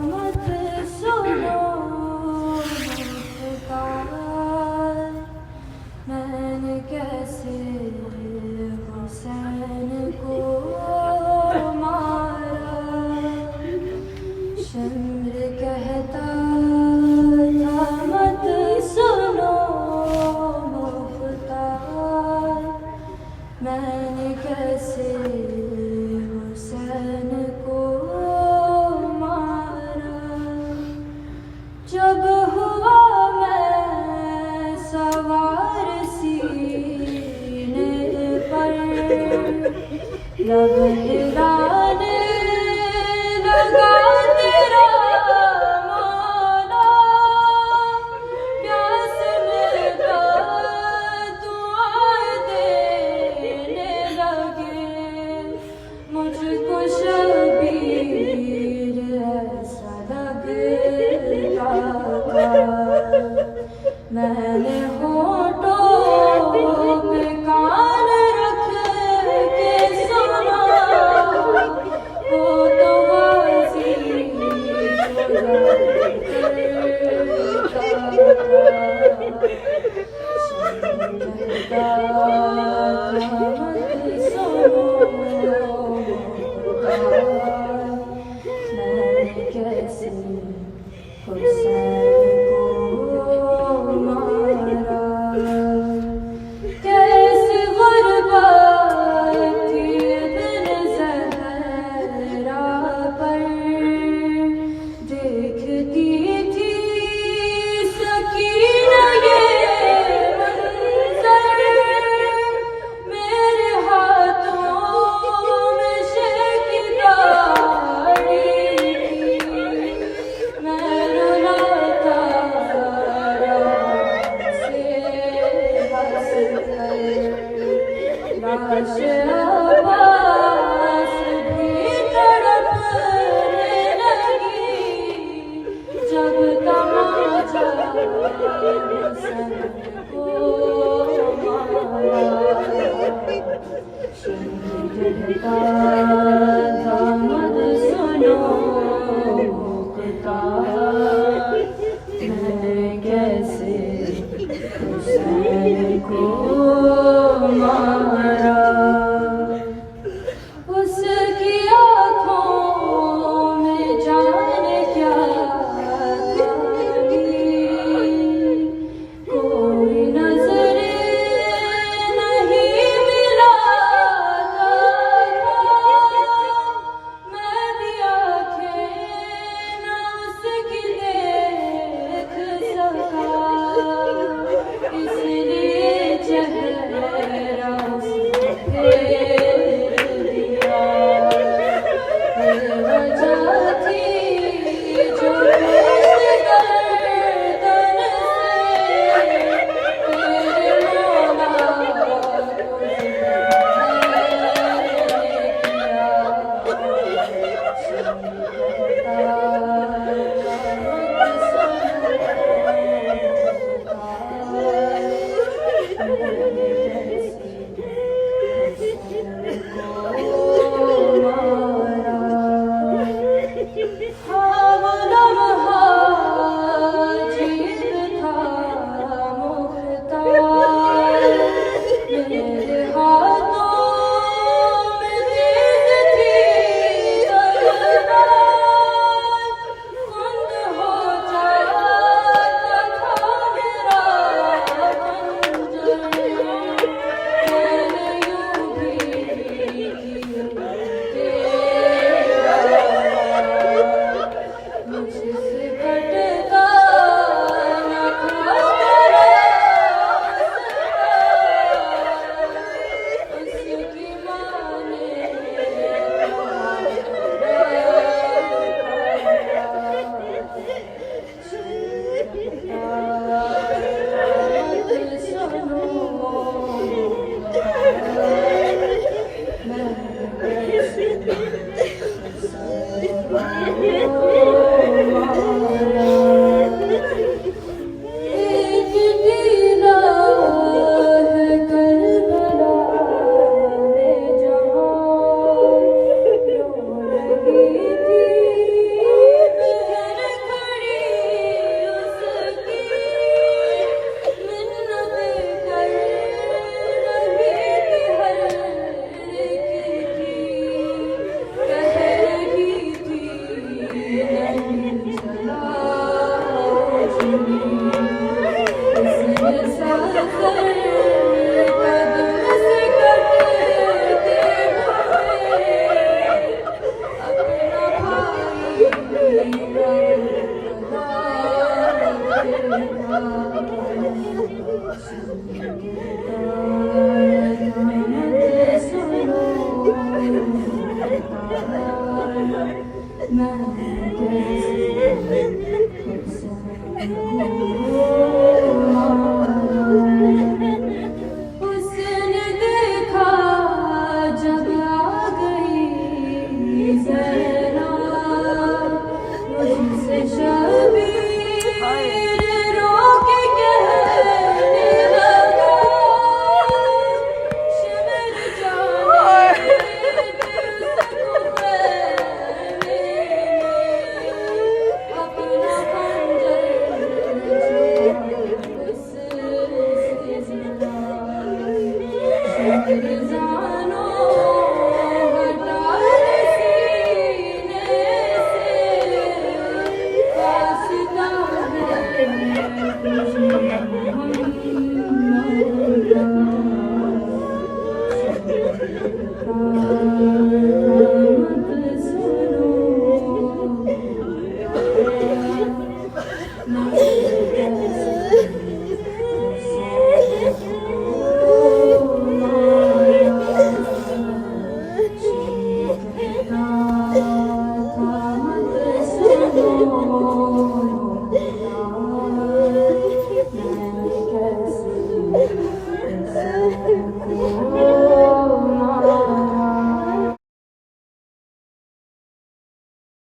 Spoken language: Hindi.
मत सुनो पुकार, मैंने कैसे हुसैन को मारा। शम्र कहता था मत सुनो मुख्तार, मैंने कैसे हुसैन को मारा। जब हुआ मैं सवार सीने पर, लब हिलाने लगा तेरा मौला। प्यास मिलता दुआएं देने लगे, मुझको शबीर ऐसा लगता था। मैंने होठों पे कान रख के सुना, वो तो वाज़ी कैसे हुसैन को मारा। कैसे गुर्बत थी इब्न ज़हरा पर, देखती थी सकीना ये मंज़र। मेरे हाथों में शेकी दाढ़ी थी, मैं रुलाता से हंस कर। लाश अब्बास भी तड़पने लगी, जब तमाचा हुसैन को मारा। शम्र कहता था मत सुनो पुकार, मैंने कैसे हुसैन को मारा। उसकी आँखों में जाने क्या था, कोई नजरे नहीं मिलाता था। मैं भी आँखें न उसकी देख सका, इसलिए चेहरा उसने फेर दिया। बेवजह थी जो इस गर्दन से, तेरे मौला को मेरे हाथों में तेज थी तलवार, खुद हो जाता था मेरा खंजर। उसने देखा जब आ गई ज़हरा मुझसे शबीर रोके कहने लगा शिमर जाने दिल को खैमे अपना खंजर उससे जला